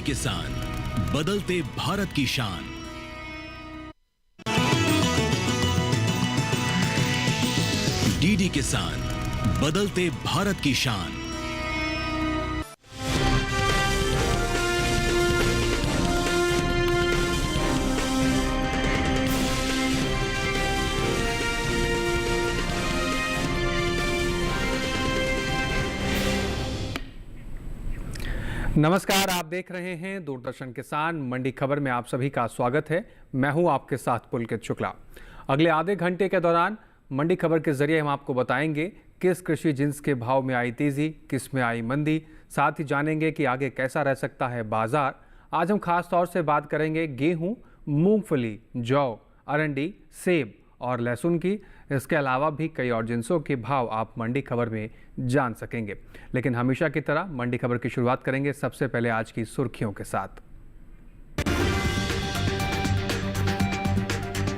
किसान, बदलते भारत की शान। डीडी किसान, बदलते भारत की शान। नमस्कार, आप देख रहे हैं दूरदर्शन किसान मंडी खबर में आप सभी का स्वागत है। मैं हूं आपके साथ पुलकित शुक्ला। अगले आधे घंटे के दौरान मंडी खबर के जरिए हम आपको बताएंगे किस कृषि जिन्स के भाव में आई तेजी, किस में आई मंदी, साथ ही जानेंगे कि आगे कैसा रह सकता है बाजार। आज हम खास तौर से बात करेंगे गेहूं, मूंगफली, जौ, अरंडी, सेब और लहसुन की। इसके अलावा भी कई और जिन्सों के भाव आप मंडी खबर में जान सकेंगे। लेकिन हमेशा की तरह मंडी खबर की शुरुआत करेंगे सबसे पहले आज की सुर्खियों के साथ।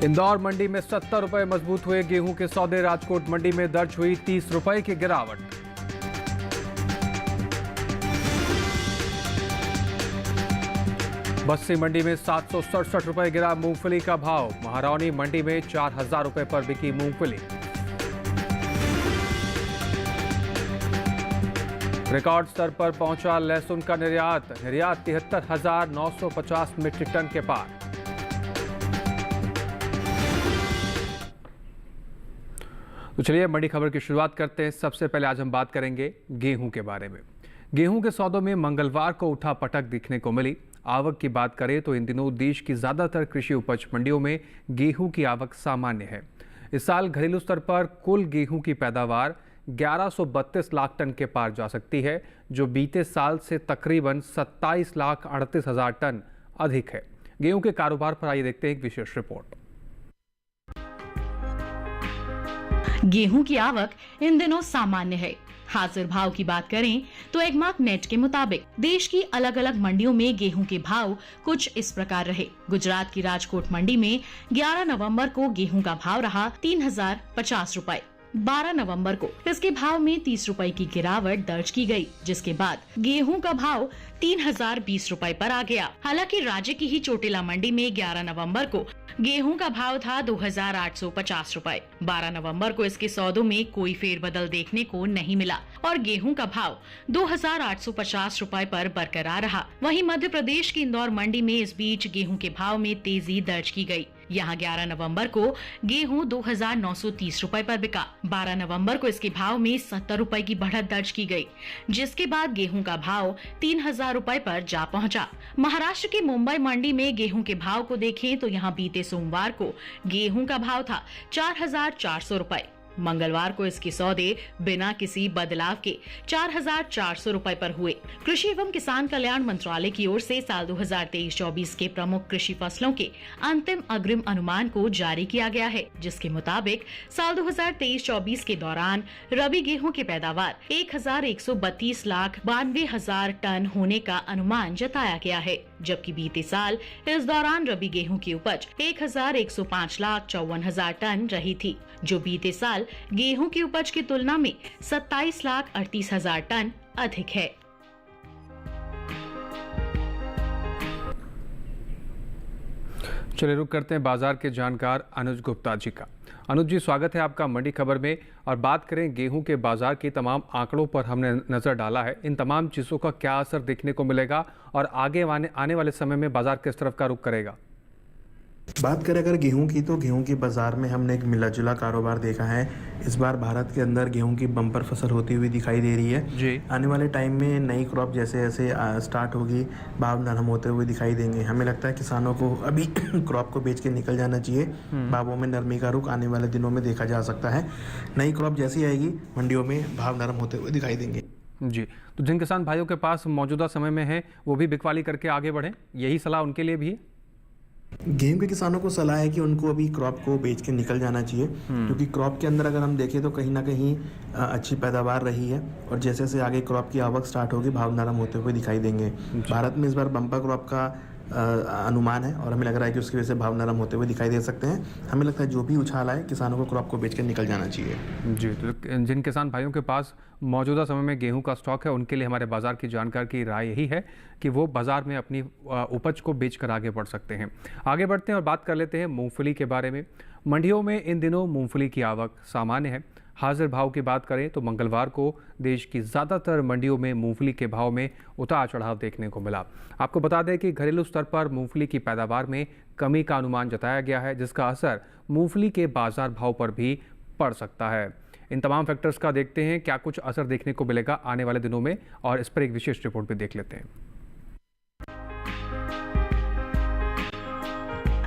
इंदौर मंडी में 70 रुपए मजबूत हुए गेहूं के सौदे। राजकोट मंडी में दर्ज हुई 30 रुपए की गिरावट। बस्सी मंडी में 767 रुपए गिरा मूंगफली का भाव। महारौनी मंडी में 4000 रुपए पर बिकी मूंगफली। रिकॉर्ड स्तर पर पहुंचा लहसुन का निर्यात 73,950 मीट्रिक टन के पार। तो चलिए मंडी खबर की शुरुआत करते हैं। सबसे पहले आज हम बात करेंगे गेहूं के बारे में। गेहूं के सौदों में मंगलवार को उठापटक दिखने को मिली। आवक की बात करें तो इन दिनों देश की ज्यादातर कृषि उपज मंडियों में गेहूं की आवक सामान्य है। इस साल घरेलू स्तर पर कुल गेहूं की पैदावार 1132 लाख टन के पार जा सकती है, जो बीते साल से तकरीबन 27,38,000 टन अधिक है। गेहूं के कारोबार पर आइए देखते हैं एक विशेष रिपोर्ट। गेहूं की आवक इन दिनों सामान्य है। हाजिर भाव की बात करें तो एगमार्क नेट के मुताबिक देश की अलग अलग मंडियों में गेहूं के भाव कुछ इस प्रकार रहे। गुजरात की राजकोट मंडी में 11 नवंबर को गेहूं का भाव रहा 3050 रुपए। 12 नवंबर को इसके भाव में 30 रुपए की गिरावट दर्ज की गई, जिसके बाद गेहूं का भाव 3020 रुपए पर आ गया। हालांकि राज्य की ही चोटिला मंडी में 11 नवंबर को गेहूं का भाव था 2850 रुपए। 12 नवंबर को इसके सौदों में कोई फेरबदल देखने को नहीं मिला और गेहूं का भाव 2850 रुपए पर बरकरार रहा। वहीं मध्य प्रदेश की इंदौर मंडी में इस बीच गेहूं के भाव में तेजी दर्ज की गई। यहाँ 11 नवंबर को गेहूं 2930 रुपए पर बिका। 12 नवंबर को इसके भाव में 70 रुपए की बढ़त दर्ज की गई, जिसके बाद गेहूं का भाव 3000 रुपए पर जा पहुंचा। महाराष्ट्र की मुंबई मंडी में गेहूं के भाव को देखें तो यहाँ बीते सोमवार को गेहूं का भाव था 4400 रुपए। मंगलवार को इसके सौदे बिना किसी बदलाव के 4400 रुपए पर हुए। कृषि एवं किसान कल्याण मंत्रालय की ओर से साल 2023-24 के प्रमुख कृषि फसलों के अंतिम अग्रिम अनुमान को जारी किया गया है, जिसके मुताबिक साल 2023-24 के दौरान रबी गेहूं की पैदावार 1,132,92,000 टन होने का अनुमान जताया गया है, जबकि बीते साल इस दौरान रबी गेहूं की उपज 1,105,54,000 टन रही थी, जो बीते साल गेहूं की उपज की तुलना में 27,38,000 टन अधिक है। चलिए रुक करते हैं बाजार के जानकार अनुज गुप्ता जी का। अनुज जी, स्वागत है आपका मंडी खबर में। और बात करें गेहूं के बाजार की तमाम आंकड़ों पर हमने नजर डाला है। इन तमाम चीजों का क्या असर देखने को मिलेगा और आगे आने वाले समय में बाजार किस तरफ का रुख करेगा? बात करें अगर गेहूं की, तो गेहूं की बाजार में हमने एक मिला जुला कारोबार देखा है। इस बार भारत के अंदर गेहूं की बम्पर फसल होती हुई दिखाई दे रही है जी। आने वाले टाइम में नई क्रॉप जैसे जैसे स्टार्ट होगी, भाव नरम होते हुए दिखाई देंगे। हमें लगता है किसानों को अभी क्रॉप को बेच के निकल जाना चाहिए। भावों में नरमी का रुख आने वाले दिनों में देखा जा सकता है। नई क्रॉप जैसी आएगी, मंडियों में भाव नरम होते हुए दिखाई देंगे। जी, तो जिन किसान भाइयों के पास मौजूदा समय में है वो भी बिकवाली करके आगे बढ़े, यही सलाह उनके लिए भी है? गेहूं के किसानों को सलाह है कि उनको अभी क्रॉप को बेच के निकल जाना चाहिए, क्योंकि क्रॉप के अंदर अगर हम देखें तो कहीं ना कहीं अच्छी पैदावार रही है और जैसे जैसे आगे क्रॉप की आवक स्टार्ट होगी, भाव नरम होते हुए दिखाई देंगे। भारत में इस बार बम्पर क्रॉप का अनुमान है और हमें लग रहा है कि उसकी वजह से भाव नरम होते हुए दिखाई दे सकते हैं। हमें लगता है जो भी उछाल आए किसानों को क्रॉप को बेच कर निकल जाना चाहिए। जी, तो जिन किसान भाइयों के पास मौजूदा समय में गेहूं का स्टॉक है, उनके लिए हमारे बाजार की जानकार की राय यही है कि वो बाजार में अपनी उपज को बेचकर आगे बढ़ सकते हैं। आगे बढ़ते हैं और बात कर लेते हैं मूंगफली के बारे में। मंडियों में इन दिनों मूंगफली की आवक सामान्य है। हाजिर भाव की बात करें तो मंगलवार को देश की ज़्यादातर मंडियों में मूंगफली के भाव में उतार चढ़ाव देखने को मिला। आपको बता दें कि घरेलू स्तर पर मूंगफली की पैदावार में कमी का अनुमान जताया गया है, जिसका असर मूंगफली के बाजार भाव पर भी पड़ सकता है। इन तमाम फैक्टर्स का देखते हैं क्या कुछ असर देखने को मिलेगा आने वाले दिनों में, और इस पर एक विशेष रिपोर्ट भी देख लेते हैं।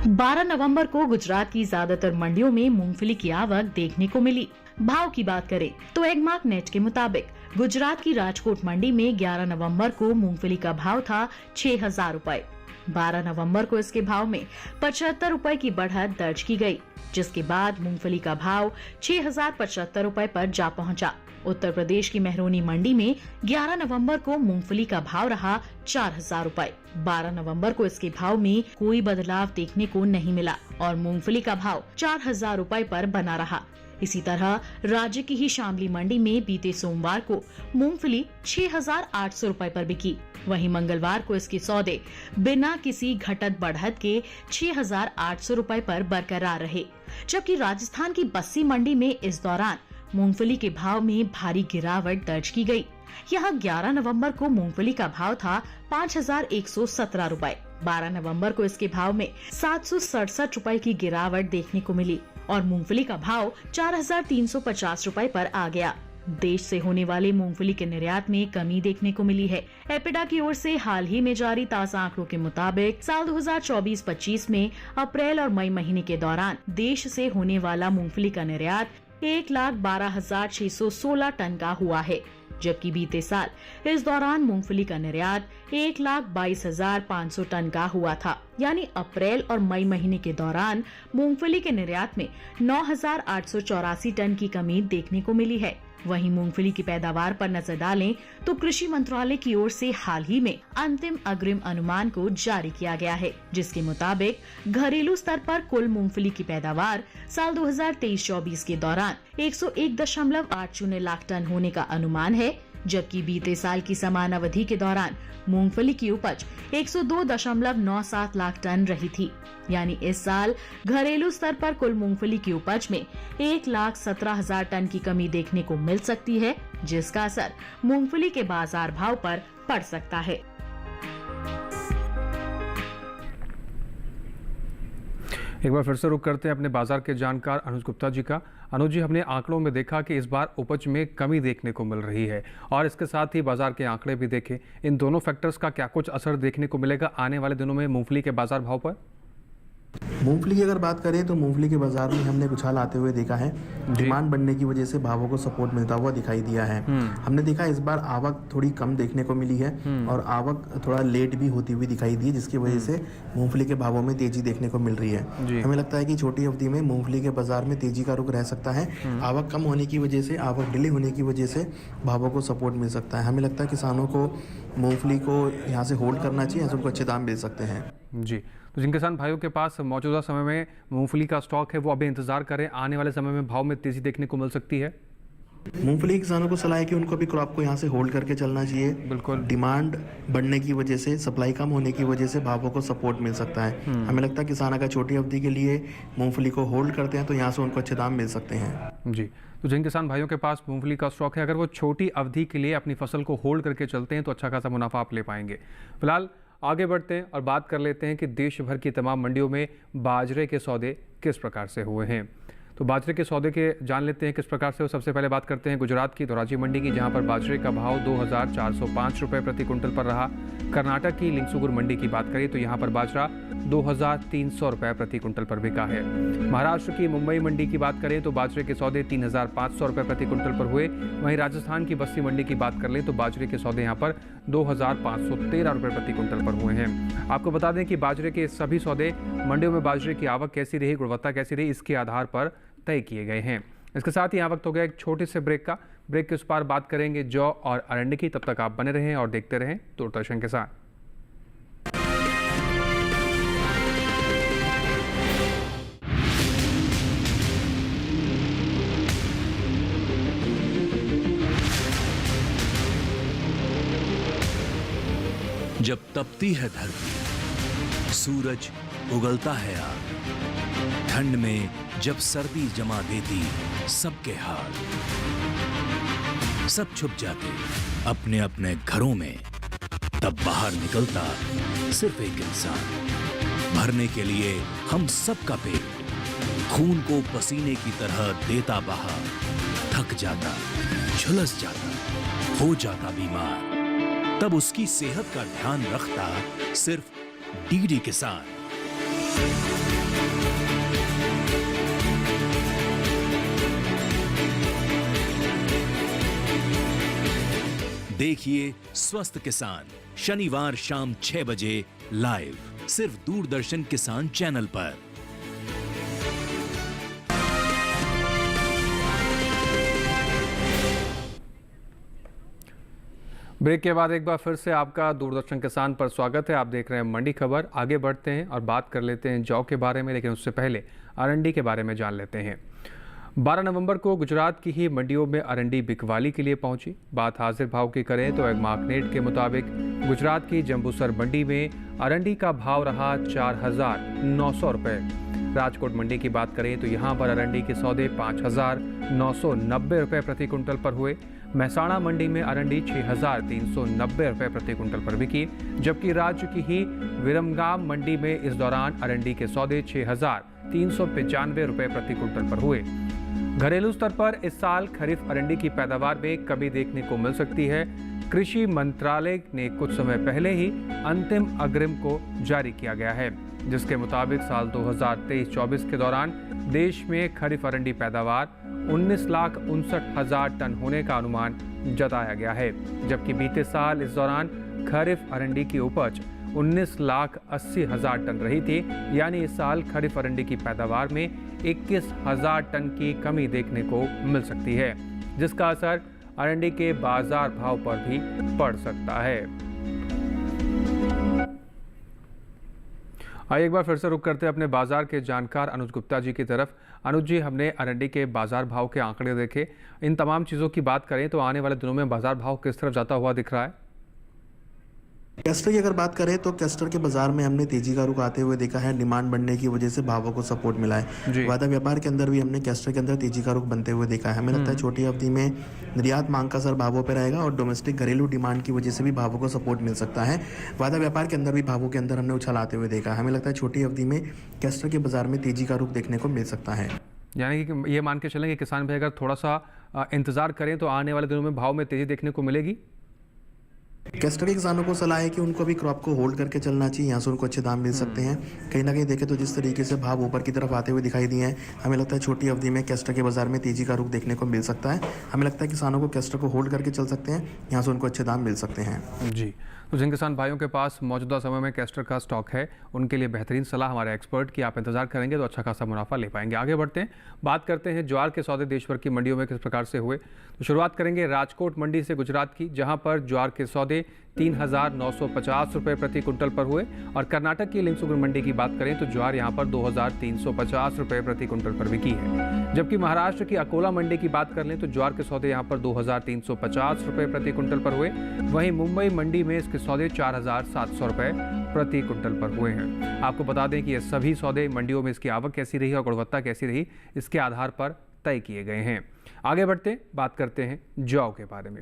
12 नवंबर को गुजरात की ज्यादातर मंडियों में मूंगफली की आवक देखने को मिली। भाव की बात करें तो एगमार्क नेट के मुताबिक गुजरात की राजकोट मंडी में 11 नवंबर को मूंगफली का भाव था 6,000 रुपए। 12 नवंबर को इसके भाव में 75 रुपए की बढ़त दर्ज की गई, जिसके बाद मूंगफली का भाव 6,075 रुपए पर जा पहुंचा। उत्तर प्रदेश की मेहरोनी मंडी में 11 नवंबर को मूंगफली का भाव रहा 4,000 रुपए। 12 नवंबर को इसके भाव में कोई बदलाव देखने को नहीं मिला और मूंगफली का भाव 4,000 रुपए पर बना रहा। इसी तरह राज्य की ही शामली मंडी में बीते सोमवार को मूंगफली 6,800 रुपए पर बिकी। वहीं मंगलवार को इसके सौदे बिना किसी घटत बढ़त के 6,800 रुपए पर बरकरार रहे, जबकि राजस्थान की बस्सी मंडी में इस दौरान मूंगफली के भाव में भारी गिरावट दर्ज की गई। यहाँ 11 नवंबर को मूंगफली का भाव था 5,117 रुपए। 12 नवंबर को इसके भाव में 767 रुपए की गिरावट देखने को मिली और मूंगफली का भाव 4,350 रुपए पर आ गया। देश से होने वाले मूंगफली के निर्यात में कमी देखने को मिली है। एपिडा की ओर से हाल ही में जारी ताजा आंकड़ों के मुताबिक साल 2024-25 में अप्रैल और मई महीने के दौरान देश से होने वाला मूंगफली का निर्यात 1,12,616 टन का हुआ है, जबकि बीते साल इस दौरान मूंगफली का निर्यात 1,22,500 टन का हुआ था। यानी अप्रैल और मई महीने के दौरान मूंगफली के निर्यात में 9,884 टन की कमी देखने को मिली है। वहीं मूंगफली की पैदावार पर नजर डालें तो कृषि मंत्रालय की ओर से हाल ही में अंतिम अग्रिम अनुमान को जारी किया गया है, जिसके मुताबिक घरेलू स्तर पर कुल मूंगफली की पैदावार साल 2023-24 के दौरान 101.80 लाख टन होने का अनुमान है, जबकि बीते साल की समान अवधि के दौरान मूंगफली की उपज 102.97 लाख टन रही थी। यानी इस साल घरेलू स्तर पर कुल मूंगफली की उपज में 1,17,000 टन की कमी देखने को मिल सकती है, जिसका असर मूंगफली के बाजार भाव पर पड़ सकता है। एक बार फिर से रुक करते हैं अपने बाजार के जानकार अनुज गुप्ता जी का। अनुज जी, हमने आंकड़ों में देखा कि इस बार उपज में कमी देखने को मिल रही है और इसके साथ ही बाजार के आंकड़े भी देखे। इन दोनों फैक्टर्स का क्या कुछ असर देखने को मिलेगा आने वाले दिनों में मूंगफली के बाजार भाव पर? मूंगफली की अगर बात करें तो मूंगफली के बाजार में हमने उछाल आते हुए देखा है। डिमांड बढ़ने की वजह से भावों को सपोर्ट मिलता हुआ दिखाई दिया है। हमने देखा इस बार आवक थोड़ी कम देखने को मिली है और आवक थोड़ा लेट भी होती हुई दिखाई दी है, जिसकी वजह से मूंगफली के भावों में तेजी देखने को मिल रही है। हमें लगता है कि छोटी अवधि में मूंगफली के बाजार में तेजी का रुख रह सकता है। आवक कम होने की वजह से, आवक डिले होने की वजह से भावों को सपोर्ट मिल सकता है। हमें लगता है किसानों को मूंगफली को यहाँ से होल्ड करना चाहिए, यहाँ से उनको अच्छे दाम मिल सकते हैं। जी, तो जिन किसान भाइयों के पास मौजूदा समय में मूंगफली का स्टॉक है वो अभी इंतजार करें, आने वाले समय में भाव में तेजी देखने को मिल सकती है। मूंगफली किसानों को सलाह है कि उनको भी क्रॉप को यहाँ से होल्ड करके चलना चाहिए। बिल्कुल, डिमांड बढ़ने की वजह से, सप्लाई कम होने की वजह से भावों को सपोर्ट मिल सकता है। हमें लगता है किसान अगर छोटी अवधि के लिए मूंगफली को होल्ड करते हैं तो यहाँ से उनको अच्छे दाम मिल सकते हैं। जी, तो जिन किसान भाइयों के पास मूंगफली का स्टॉक है, अगर वो छोटी अवधि के लिए अपनी फसल को होल्ड करके चलते हैं तो अच्छा खासा मुनाफा आप ले पाएंगे। फिलहाल आगे बढ़ते हैं और बात कर लेते हैं कि देश भर की तमाम मंडियों में बाजरे के सौदे किस प्रकार से हुए हैं। तो बाजरे के सौदे के जान लेते हैं किस प्रकार से। सबसे पहले बात करते हैं गुजरात की धोराजी मंडी की, जहां पर बाजरे का भाव 2,405 रुपये प्रति कुंटल पर रहा। कर्नाटक की लिंगसुगुर मंडी की बात करें तो यहां पर बाजरा 2,300 रुपये प्रति कुंटल पर बिका है। महाराष्ट्र की मुंबई मंडी की बात करें तो बाजरे के सौदे 3,500 रुपये प्रति कुंटल पर हुए। वहीं राजस्थान की बस्सी मंडी की बात कर लें तो बाजरे के सौदे यहाँ पर 2,513 रुपये प्रति कुंटल पर हुए हैं। आपको बता दें कि बाजरे के सभी सौदे मंडियों में बाजरे की आवक कैसी रही, गुणवत्ता कैसी रही, इसके आधार पर तय किए गए हैं। इसके साथ ही यहाँ वक्त हो गया एक छोटे से ब्रेक का। ब्रेक के उस पार बात करेंगे जौ और अरंडी की। तब तक आप बने रहें और देखते रहें दूरदर्शन के साथ। जब तपती है धरती, सूरज उगलता है आग, ठंड में जब सर्दी जमा देती सबके हाल, सब छुप जाते अपने अपने घरों में, तब बाहर निकलता सिर्फ एक इंसान, भरने के लिए हम सबका पेट, खून को पसीने की तरह देता बहा, थक जाता, झुलस जाता, हो जाता बीमार, तब उसकी सेहत का ध्यान रखता सिर्फ डीडी किसान। देखिए स्वस्थ किसान शनिवार शाम 6 बजे लाइव सिर्फ दूरदर्शन किसान चैनल पर। ब्रेक के बाद एक बार फिर से आपका दूरदर्शन किसान पर स्वागत है। आप देख रहे हैं मंडी खबर। आगे बढ़ते हैं और बात कर लेते हैं जौ के बारे में, लेकिन उससे पहले अरंडी के बारे में जान लेते हैं। 12 नवंबर को गुजरात की ही मंडियों में अरंडी बिकवाली के लिए पहुंची। बात हाजिर भाव की करें तो एग्मार्कनेट के मुताबिक गुजरात की जंबूसर मंडी में अरंडी का भाव रहा 4,900 रुपये। राजकोट मंडी की बात करें तो यहाँ पर अरंडी के सौदे 5,990 रुपये प्रति कुंटल पर हुए। महसाणा मंडी में अरंडी 6,390 रुपये प्रति कुंटल पर बिकी, जबकि राज्य की ही विरमगाम मंडी में इस दौरान अरंडी के सौदे 6,395 रुपये प्रति कुंटल पर हुए। घरेलू स्तर पर इस साल खरीफ अरंडी की पैदावार में कमी देखने को मिल सकती है। कृषि मंत्रालय ने कुछ समय पहले ही अंतिम अग्रिम को जारी किया गया है, जिसके मुताबिक साल 2023-24 के दौरान देश में खरीफ अरंडी पैदावार 19,59,000 टन होने का अनुमान जताया गया है, जबकि बीते साल इस दौरान खरीफ अरंडी की उपज 19,80,000 टन रही थी। यानी इस साल खरीफ अरंडी की पैदावार में 21,000 टन की कमी देखने को मिल सकती है, जिसका असर अरंडी के बाजार भाव पर भी पड़ सकता है। आइए एक बार फिर से रुक करते हैं अपने बाजार के जानकार अनुज गुप्ता जी की तरफ। अनुज जी, हमने अरंडी के बाजार भाव के आंकड़े देखे, इन तमाम चीज़ों की बात करें तो आने वाले दिनों में बाजार भाव किस तरफ जाता हुआ दिख रहा है? कैस्टर की अगर बात करें तो कैस्टर के बाजार में हमने तेजी का रुख आते हुए देखा है। डिमांड बढ़ने की वजह से भावों को सपोर्ट मिला है। वादा व्यापार के अंदर भी हमने कैस्टर के अंदर तेजी का रुख बनते हुए देखा है। हमें लगता है छोटी अवधि में निर्यात मांग का असर भावों पर रहेगा और डोमेस्टिक घरेलू डिमांड की वजह से भी भावों को सपोर्ट मिल सकता है। वादा व्यापार के अंदर भी भावों के अंदर हमने उछाल आते हुए देखा है। हमें लगता है छोटी अवधि में कैस्टर के बाजार में तेजी का रुख देखने को मिल सकता है। यानी कि ये मान के चलें कि किसान भाई अगर थोड़ा सा इंतजार करें तो आने वाले दिनों में भाव में तेजी देखने को मिलेगी। कैस्टर के किसानों को सलाह है कि उनको भी क्रॉप को होल्ड करके चलना चाहिए, यहाँ से उनको अच्छे दाम मिल सकते हैं। कहीं ना कहीं देखें तो जिस तरीके से भाव ऊपर की तरफ आते हुए दिखाई दिए हैं, हमें लगता है छोटी अवधि में कैस्टर के बाजार में तेजी का रुख देखने को मिल सकता है। हमें लगता है किसानों को कैस्टर को होल्ड करके चल सकते हैं, यहाँ से उनको अच्छे दाम मिल सकते हैं। जी, तो जिन किसान भाइयों के पास मौजूदा समय में कैस्टर का स्टॉक है, उनके लिए बेहतरीन सलाह हमारे एक्सपर्ट की। आप इंतजार करेंगे तो अच्छा खासा मुनाफा ले पाएंगे। आगे बढ़ते हैं, बात करते हैं ज्वार के सौदे देश भर की मंडियों में किस प्रकार से हुए। तो शुरुआत करेंगे राजकोट मंडी से गुजरात की, जहां पर ज्वार के सौदे 3,950 रुपये प्रति कुंटल पर हुए। और कर्नाटक की लिंगसुगुर मंडी की बात करें तो ज्वार यहां पर 2,350 रुपये प्रति कुंटल पर बिकी है। जबकि महाराष्ट्र की अकोला मंडी की बात कर लें तो ज्वार के सौदे यहां पर 2,350 रुपये प्रति कुंटल पर हुए। वहीं मुंबई मंडी में इसके सौदे 4,700 रुपये प्रति कुंटल पर हुए हैं। आपको बता दें कि ये सभी सौदे मंडियों में इसकी आवक कैसी रही और गुणवत्ता कैसी रही, इसके आधार पर तय किए गए हैं। आगे बढ़ते बात करते हैं जौ के बारे में।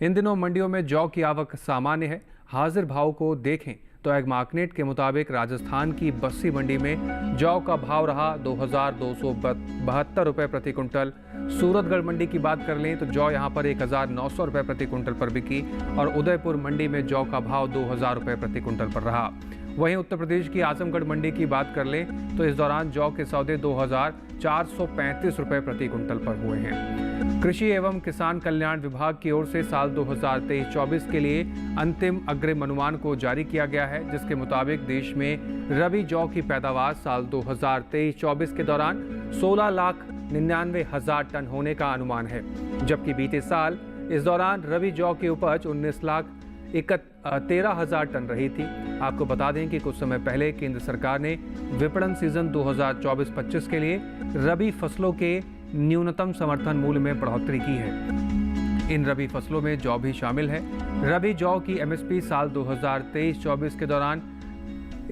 इन दिनों मंडियों में जौ की आवक सामान्य है। हाजिर भाव को देखें तो एग्मार्कनेट के मुताबिक राजस्थान की बस्सी मंडी में जौ का भाव रहा 2,272 रुपये प्रति कुंटल। सूरतगढ़ मंडी की बात कर लें तो जौ यहां पर 1,900 रुपये प्रति कुंटल पर बिकी और उदयपुर मंडी में जौ का भाव 2,000 रुपये प्रति कुंटल पर रहा। वहीं उत्तर प्रदेश की आजमगढ़ मंडी की बात कर लें तो इस दौरान जौ के सौदे 2,435 रुपये प्रति कुंटल पर हुए हैं। कृषि एवं किसान कल्याण विभाग की ओर से साल 2023-24 के लिए अंतिम अग्रिम अनुमान को जारी किया गया है, जिसके मुताबिक देश में रबी जौ की पैदावार साल 2023-24 के दौरान 16,99,000 टन होने का अनुमान है। जबकि बीते साल इस दौरान रबी जौ की उपज 19,13,000 टन रही थी। आपको बता दें कि कुछ समय पहले केंद्र सरकार ने विपणन सीजन 2024-25 के लिए रबी फसलों के न्यूनतम समर्थन मूल्य में बढ़ोतरी की है। इन रबी फसलों में जौ भी शामिल है। रबी जौ की एमएसपी साल 2023-24 के दौरान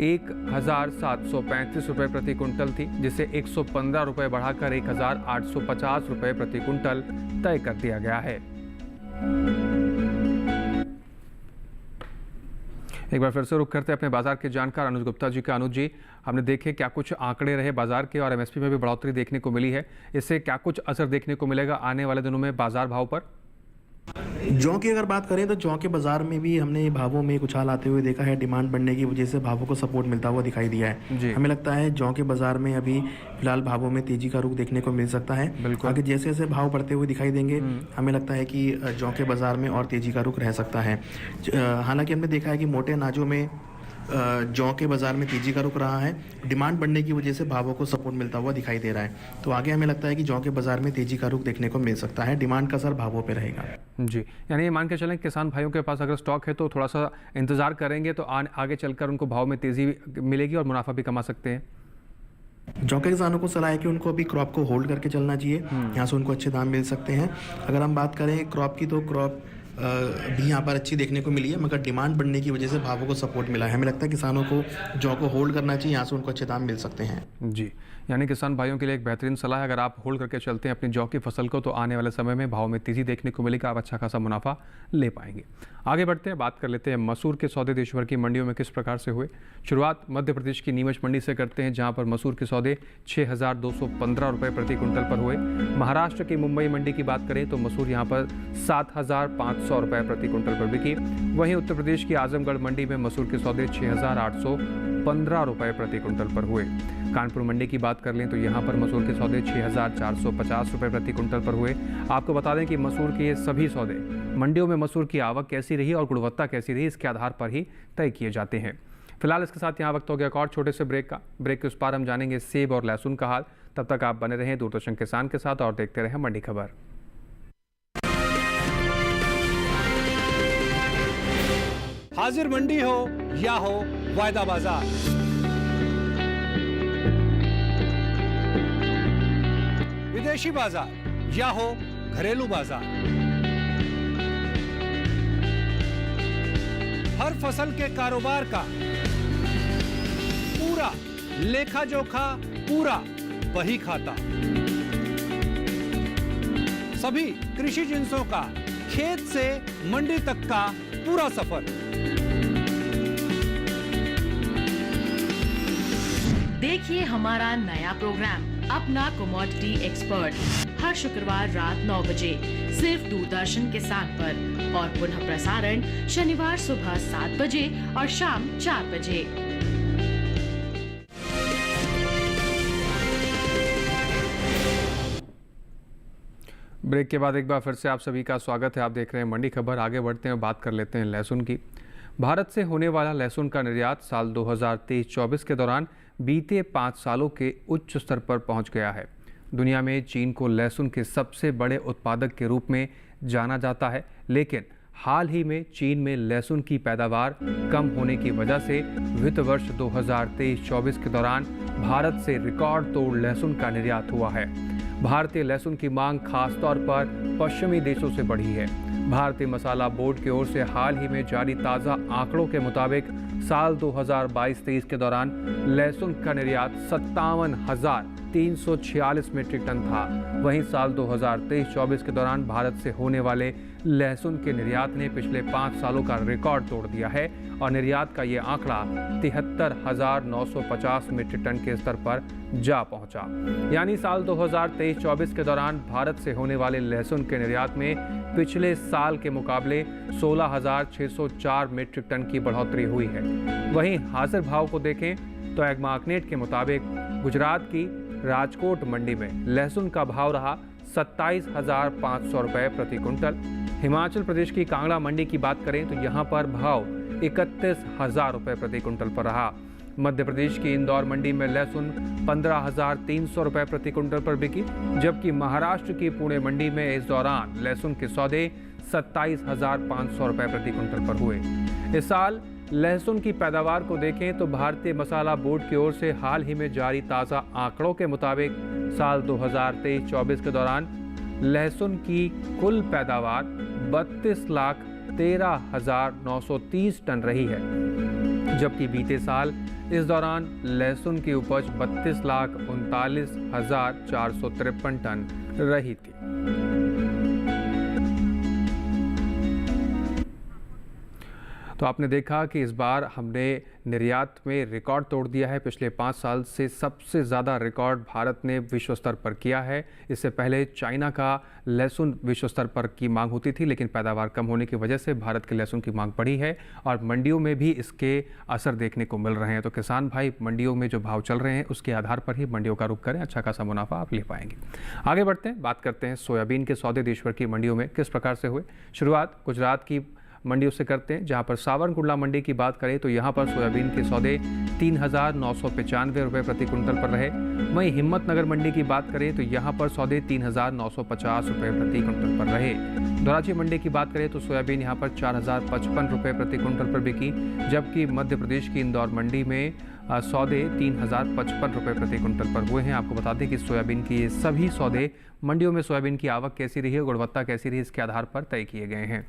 1,735 रुपये प्रति कुंटल थी, जिसे 115 रुपये बढ़ाकर 1,850 रुपये प्रति कुंटल तय कर दिया गया है। एक बार फिर से रुक करते हैं अपने बाजार के जानकार अनुज गुप्ता जी का। अनुज जी, हमने देखे क्या कुछ आंकड़े रहे बाजार के और एमएसपी में भी बढ़ोतरी देखने को मिली है, इससे क्या कुछ असर देखने को मिलेगा आने वाले दिनों में बाजार भाव पर? जौ की अगर बात करें तो जौ के बाजार में भी हमने भावों में उछाल आते हुए देखा है। डिमांड बढ़ने की वजह से भावों को सपोर्ट मिलता हुआ दिखाई दिया है। हमें लगता है जौ के बाजार में अभी फिलहाल भावों में तेजी का रुख देखने को मिल सकता है। आगे जैसे जैसे भाव बढ़ते हुए दिखाई देंगे, हमें लगता है कि जौ के बाजार में और तेजी का रुख रह सकता है। हालांकि हमने देखा है कि मोटे अनाजों में जौ के बाजार में तेजी का रुख रहा है। डिमांड बढ़ने की वजह से भावों को सपोर्ट मिलता हुआ दिखाई दे रहा है। तो आगे हमें लगता है कि जौ के बाजार में तेजी का रुख देखने को मिल सकता है। डिमांड का असर भावों पे रहेगा। जी, यानी ये मान के चलें किसान भाइयों के पास अगर स्टॉक है तो थोड़ा सा इंतजार करेंगे तो आगे चलकर उनको भाव में तेजी मिलेगी और मुनाफा भी कमा सकते हैं। जौ के किसानों को सलाह है कि उनको अभी क्रॉप को होल्ड करके चलना चाहिए। यहाँ से उनको अच्छे दाम मिल सकते हैं। अगर हम बात करें क्रॉप की तो क्रॉप भी यहाँ पर अच्छी देखने को मिली है, मगर डिमांड बढ़ने की वजह से भावों को सपोर्ट मिला है। हमें लगता है किसानों को जौ को होल्ड करना चाहिए, यहाँ से उनको अच्छे दाम मिल सकते हैं। जी, यानी किसान भाइयों के लिए एक बेहतरीन सलाह है, अगर आप होल्ड करके चलते हैं अपनी जौ की फसल को तो आने वाले समय में भाव में तेजी देखने को मिलेगा, आप अच्छा खासा मुनाफा ले पाएंगे। आगे बढ़ते हैं, बात कर लेते हैं मसूर के सौदे देश भर की मंडियों में किस प्रकार से हुए। शुरुआत मध्य प्रदेश की नीमच मंडी से करते हैं, जहां पर मसूर के सौदे 6,215 रुपये प्रति कुंटल पर हुए। महाराष्ट्र की मुंबई मंडी की बात करें तो मसूर यहां पर 7,500 रुपये प्रति कुंटल पर बिकी। वहीं उत्तर प्रदेश की आजमगढ़ मंडी में मसूर के सौदे 6,815 रुपये प्रति कुंटल पर हुए। कानपुर मंडी की बात कर लें तो यहाँ पर मसूर के सौदे 6,450 रुपये प्रति कुंटल पर हुए। आपको बता दें कि मसूर के ये सभी सौदे मंडियों में मसूर की आवक कैसी रही और गुणवत्ता कैसी रही, इसके आधार पर ही तय किए जाते हैं। फिलहाल इसके साथ यहाँ वक्त हो गया एक और छोटे से ब्रेक का। ब्रेक के उस पार हम जानेंगे सेब और लहसुन का हाल। तब तक आप बने रहें दूरदर्शन किसान के साथ और देखते रहें मंडी खबर। हाजिर मंडी हो या हो वायदा बाजार, विदेशी बाजार या हो घरेलू बाजार, हर फसल के कारोबार का पूरा लेखा जोखा, पूरा बही खाता, सभी कृषि जिंसों का खेत से मंडी तक का पूरा सफर। देखिए हमारा नया प्रोग्राम अपना कमोडिटी एक्सपर्ट हर शुक्रवार रात 9 बजे सिर्फ दूरदर्शन किसान पर और पुनः प्रसारण शनिवार सुबह 7 बजे और शाम 4 बजे। ब्रेक के बाद एक बार फिर से आप सभी का स्वागत है। आप देख रहे हैं मंडी खबर। आगे बढ़ते हैं, बात कर लेते हैं लहसुन की। भारत से होने वाला लहसुन का निर्यात साल 2023-24 के दौरान बीते 5 सालों के उच्च स्तर पर पहुंच गया है। दुनिया में चीन को लहसुन के सबसे बड़े उत्पादक के रूप में जाना जाता है, लेकिन हाल ही में चीन में लहसुन की पैदावार कम होने की वजह से वित्त वर्ष 2023-24 के दौरान भारत से रिकॉर्ड तोड़ लहसुन का निर्यात हुआ है। भारतीय लहसुन की मांग खासतौर पर पश्चिमी देशों से बढ़ी है। भारतीय मसाला बोर्ड की ओर से हाल ही में जारी ताज़ा आंकड़ों के मुताबिक साल 2022-23 के दौरान लहसुन का निर्यात 57,346 मीट्रिक टन था। वहीं साल 2023-24 के दौरान भारत से होने वाले लहसुन के निर्यात ने पिछले 5 सालों का रिकॉर्ड तोड़ दिया है और निर्यात का ये आंकड़ा 73,950 मीट्रिक टन के स्तर पर जा पहुंचा। यानी साल 2023-24 के दौरान भारत से होने वाले लहसुन के निर्यात में पिछले साल के मुकाबले 16,604 मीट्रिक टन की बढ़ोतरी हुई है। वहीं हाजिर भाव को देखें तो एग्मार्कनेट के मुताबिक गुजरात की राजकोट मंडी में लहसुन का भाव रहा 27,500 रुपये प्रति कुंटल। हिमाचल प्रदेश की कांगड़ा मंडी की बात करें तो यहाँ पर भाव 31,000 रुपये प्रति कुंटल पर रहा। मध्य प्रदेश की इंदौर मंडी में लहसुन 15,300 रुपये प्रति कुंटल पर बिकी, जबकि महाराष्ट्र की पुणे मंडी में इस दौरान लहसुन के सौदे 27,500 रुपये प्रति कुंटल पर हुए। इस साल लहसुन की पैदावार को देखें तो भारतीय मसाला बोर्ड की ओर से हाल ही में जारी ताज़ा आंकड़ों के मुताबिक साल 2023-24 के दौरान लहसुन की कुल पैदावार 32,13,930 टन रही है, जबकि बीते साल इस दौरान लहसुन की उपज 32,39,453 टन रही थी। तो आपने देखा कि इस बार हमने निर्यात में रिकॉर्ड तोड़ दिया है। पिछले 5 साल से सबसे ज़्यादा रिकॉर्ड भारत ने विश्व स्तर पर किया है। इससे पहले चाइना का लहसुन विश्व स्तर पर की मांग होती थी, लेकिन पैदावार कम होने की वजह से भारत के लहसुन की मांग बढ़ी है और मंडियों में भी इसके असर देखने को मिल रहे हैं। तो किसान भाई मंडियों में जो भाव चल रहे हैं उसके आधार पर ही मंडियों का रुख करें, अच्छा खासा मुनाफा आप ले पाएंगे। आगे बढ़ते हैं, बात करते हैं सोयाबीन के सौदे देश भर की मंडियों में किस प्रकार से हुए। शुरुआत गुजरात की मंडियों से करते हैं, जहां पर सावरकुंडला मंडी की बात करें तो यहां पर सोयाबीन के सौदे 3,995 रुपये प्रति कुंटल पर रहे। वहीं हिम्मतनगर मंडी की बात करें तो यहां पर सौदे 3,950 रुपये प्रति कुंटल पर रहे। धोराजी मंडी की बात करें तो सोयाबीन यहां पर 4,055 रुपये प्रति कुंटल पर बिकी, जबकि मध्य प्रदेश की इंदौर मंडी में सौदे 3,055 रुपये प्रति कुंटल पर हुए हैं। आपको बता दें कि सोयाबीन के ये सभी सौदे मंडियों में सोयाबीन की आवक कैसी रही है, गुणवत्ता कैसी रही, इसके आधार पर तय किए गए हैं।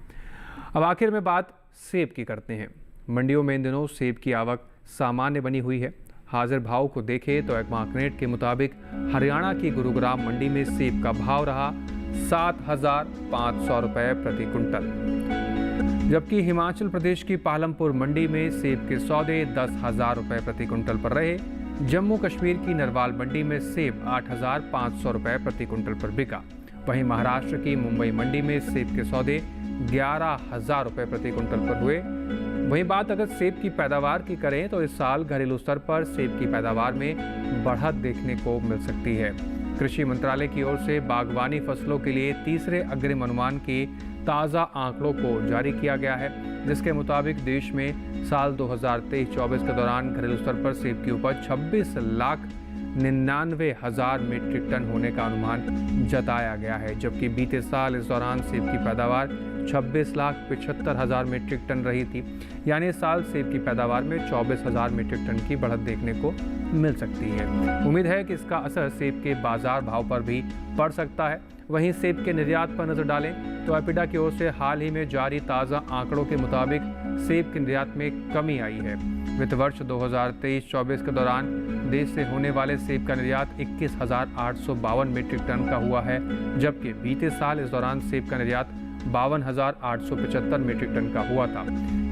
अब आखिर में बात सेब की करते हैं। मंडियों में इन दिनों सेब की आवक सामान्य बनी हुई है। हाजिर भाव को देखें तो एक मार्केट के मुताबिक हरियाणा की गुरुग्राम मंडी में सेब का भाव रहा 7,500 रुपये प्रति कुंटल, जबकि हिमाचल प्रदेश की पालमपुर मंडी में सेब के सौदे 10,000 रुपये प्रति कुंटल पर रहे। जम्मू कश्मीर की नरवाल मंडी में सेब 8,500 रुपये प्रति कुंटल पर बिका। वहीं महाराष्ट्र की मुंबई मंडी में सेब के सौदे 11,000 रुपये प्रति कुंटल पर हुए। वहीं बात अगर सेब की पैदावार की करें तो इस साल घरेलू स्तर पर सेब की पैदावार में बढ़त देखने को मिल सकती है। कृषि मंत्रालय की ओर से बागवानी फसलों के लिए तीसरे अग्रिम अनुमान के ताज़ा आंकड़ों को जारी किया गया है, जिसके मुताबिक देश में साल 2023-24 के दौरान घरेलू स्तर पर सेब की उपज 26,99,000 मीट्रिक टन होने का अनुमान जताया गया है, जबकि बीते साल इस दौरान सेब की पैदावार 26,75,000 मीट्रिक टन रही थी। यानी इस साल सेब की पैदावार में 24,000 मीट्रिक टन की बढ़त देखने को मिल सकती है। उम्मीद है कि इसका असर सेब के बाजार भाव पर भी पड़ सकता है। वहीं सेब के निर्यात पर नजर डालें तो एपिडा की ओर से हाल ही में जारी ताज़ा आंकड़ों के मुताबिक सेब के निर्यात में कमी आई है। वित्त वर्ष 2023-24 के दौरान देश से होने वाले सेब का निर्यात 21,852 मीट्रिक टन का हुआ है, जबकि बीते साल इस दौरान सेब का निर्यात 52,875 मीट्रिक टन का हुआ था।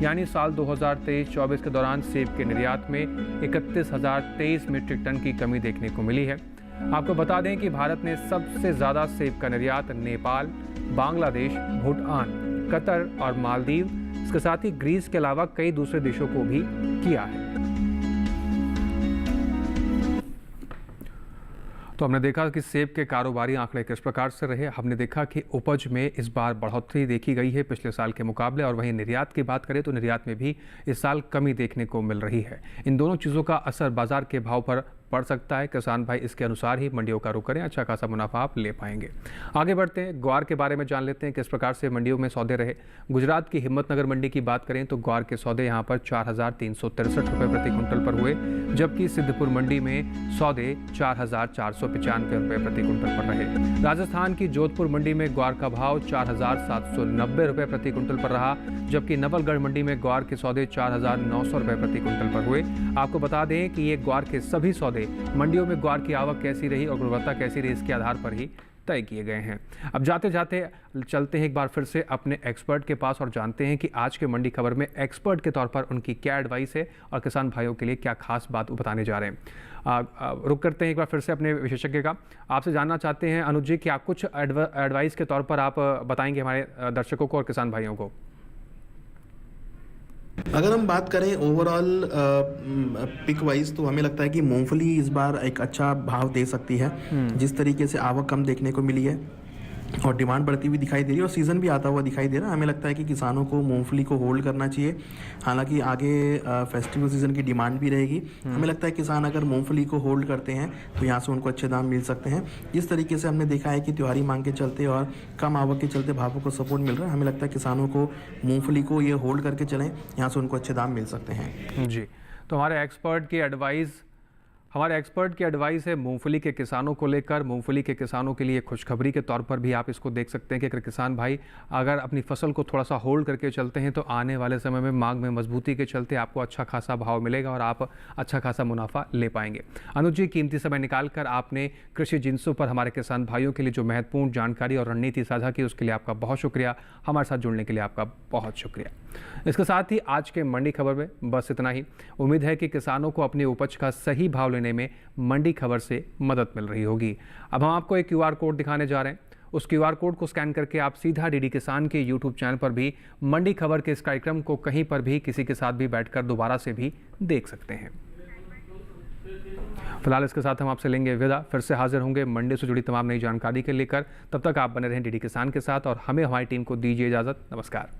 यानी साल 2023-24 के दौरान सेब के निर्यात में 31,023 मीट्रिक टन की कमी देखने को मिली है। आपको बता दें कि भारत ने सबसे ज़्यादा सेब का निर्यात नेपाल, बांग्लादेश, भूटान, कतर और मालदीव, इसके साथ ही ग्रीस के अलावा कई दूसरे देशों को भी किया है। तो हमने देखा कि सेब के कारोबारी आंकड़े किस प्रकार से रहे। हमने देखा कि उपज में इस बार बढ़ोतरी देखी गई है पिछले साल के मुकाबले, और वहीं निर्यात की बात करें तो निर्यात में भी इस साल कमी देखने को मिल रही है। इन दोनों चीज़ों का असर बाजार के भाव पर पड़ सकता है। किसान भाई इसके अनुसार ही मंडियों का रुख करें, अच्छा खासा मुनाफा आप ले पाएंगे। आगे बढ़ते हैं, ग्वार के बारे में जान लेते हैं किस प्रकार से मंडियों में सौदे रहे। गुजरात की हिम्मतनगर मंडी की बात करें तो ग्वार के सौदे यहां पर 4,363 रुपये प्रति कुंटल पर हुए, जबकि सिद्धपुर मंडी में सौदे 4,495 रुपये प्रति कुंटल पर रहे। राजस्थान की जोधपुर मंडी में ग्वार का भाव 4,790 रुपये प्रति कुंटल पर रहा, जबकि नवलगढ़ मंडी में ग्वार के सौदे 4,900 रुपये प्रति कुंटल पर हुए। आपको बता दें कि ये ग्वार के सभी सौदे मंडियों में ग्वार की आवक कैसी रही और गुणवत्ता कैसी रही इसके आधार पर ही तय किए गए हैं। अब जाते जाते चलते हैं एक बार फिर से अपने एक्सपर्ट के पास और जानते हैं कि आज के मंडी खबर में एक्सपर्ट के तौर पर उनकी क्या एडवाइस है और किसान भाइयों के लिए क्या खास बात बताने जा रहे हैं। रुक करते हैं एक बार फिर से अपने विशेषज्ञ का। आपसे जानना चाहते हैं अनुज जी कि आप कुछ एडवाइस के तौर पर आप बताएंगे हमारे दर्शकों को और किसान भाइयों को। अगर हम बात करें ओवरऑल पिक वाइज तो हमें लगता है कि मूंगफली इस बार एक अच्छा भाव दे सकती है। जिस तरीके से आवक कम देखने को मिली है और डिमांड बढ़ती हुई दिखाई दे रही है और सीज़न भी आता हुआ दिखाई दे रहा है, हमें लगता है कि किसानों को मूंगफली को होल्ड करना चाहिए। हालांकि आगे फेस्टिवल सीज़न की डिमांड भी रहेगी। हमें लगता है किसान अगर मूंगफली को होल्ड करते हैं तो यहाँ से उनको अच्छे दाम मिल सकते हैं। जिस तरीके से हमने देखा है कि त्योहारी मांग के चलते और कम आवक के चलते भावों को सपोर्ट मिल रहा है, हमें लगता है किसानों को मूँगफली को ये होल्ड करके चलें, यहाँ से उनको अच्छे दाम मिल सकते हैं। जी, तो हमारे एक्सपर्ट की एडवाइस हमारे एक्सपर्ट की एडवाइस है मूंगफली के किसानों को लेकर। मूंगफली के किसानों के लिए खुशखबरी के तौर पर भी आप इसको देख सकते हैं कि अगर किसान भाई अगर अपनी फसल को थोड़ा सा होल्ड करके चलते हैं तो आने वाले समय में मांग में मजबूती के चलते आपको अच्छा खासा भाव मिलेगा और आप अच्छा खासा मुनाफा ले पाएंगे। अनुज जी, कीमती समय निकालकर आपने कृषि जिंसों पर हमारे किसान भाइयों के लिए जो महत्वपूर्ण जानकारी और रणनीति साझा की उसके लिए आपका बहुत शुक्रिया। हमारे साथ जुड़ने के लिए आपका बहुत शुक्रिया। इसके साथ ही आज के मंडी खबर में बस इतना ही। उम्मीद है कि किसानों को अपनी उपज का सही भाव लेने में मंडी खबर से मदद मिल रही होगी। अब हम आपको एक QR कोड दिखाने जा रहे हैं। उस QR कोड को स्कैन करके आप सीधा डीडी किसान के YouTube चैनल पर भी मंडी खबर के इस कार्यक्रम को कहीं पर भी किसी के साथ भी बैठकर दोबारा से भी देख सकते हैं। फिलहाल इसके साथ हम आपसे लेंगे विदा। फिर से हाजिर होंगे मंडी से जुड़ी तमाम नई जानकारी के लेकर। तब तक आप बने रहें डीडी किसान के साथ और हमें हमारी टीम को दीजिए इजाजत। नमस्कार।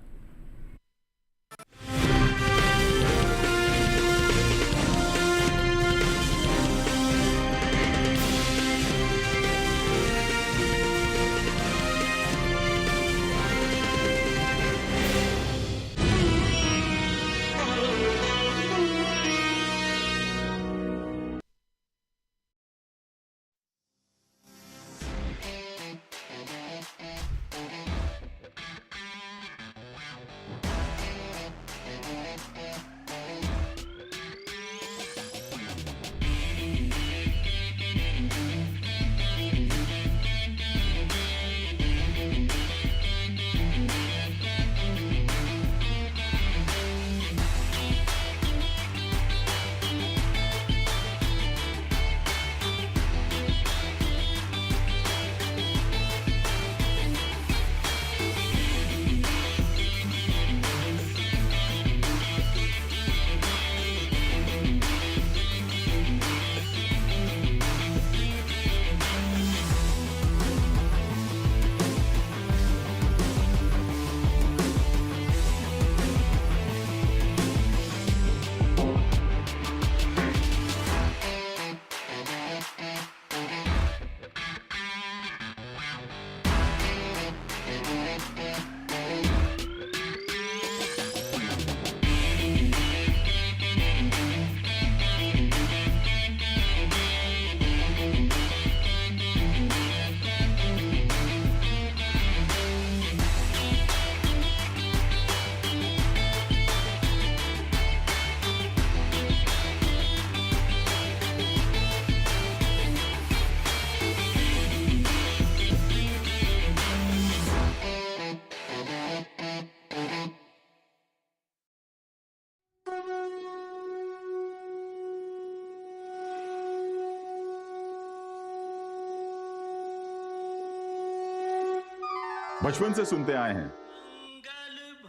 बचपन से सुनते आए हैं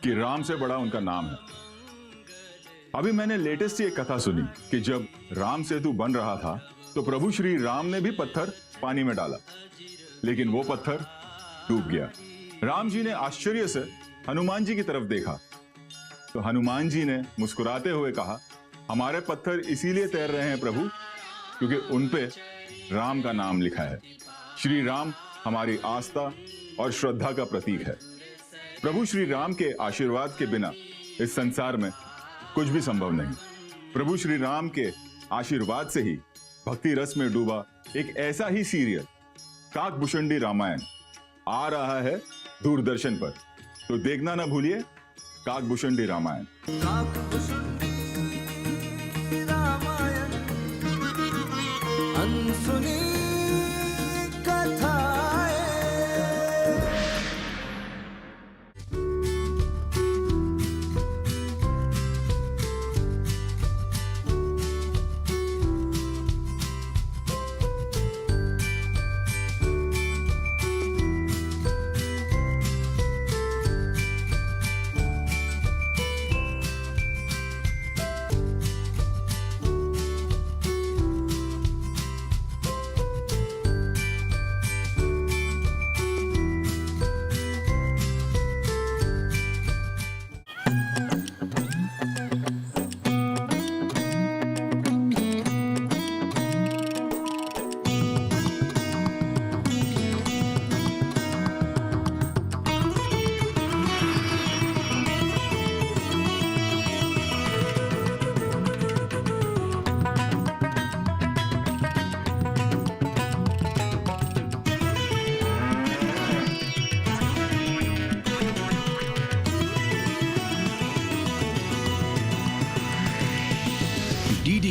कि राम से बड़ा उनका नाम है। अभी मैंने लेटेस्ट ये कथा सुनी कि जब राम सेतु बन रहा था तो प्रभु श्री राम ने भी पत्थर पानी में डाला, लेकिन वो पत्थर डूब गया। राम जी ने आश्चर्य से हनुमान जी की तरफ देखा तो हनुमान जी ने मुस्कुराते हुए कहा, हमारे पत्थर इसीलिए तैर रहे हैं प्रभु क्योंकि उन पे राम का नाम लिखा है। श्री राम हमारी आस्था और श्रद्धा का प्रतीक है। प्रभु श्री राम के आशीर्वाद के बिना इस संसार में कुछ भी संभव नहीं। प्रभु श्री राम के आशीर्वाद से ही भक्ति रस में डूबा एक ऐसा ही सीरियल काकभूषणी रामायण आ रहा है दूरदर्शन पर, तो देखना ना भूलिए काकभूषणी रामायण। अनसुनी कथाएं।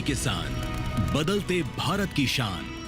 किसान, बदलते भारत की शान।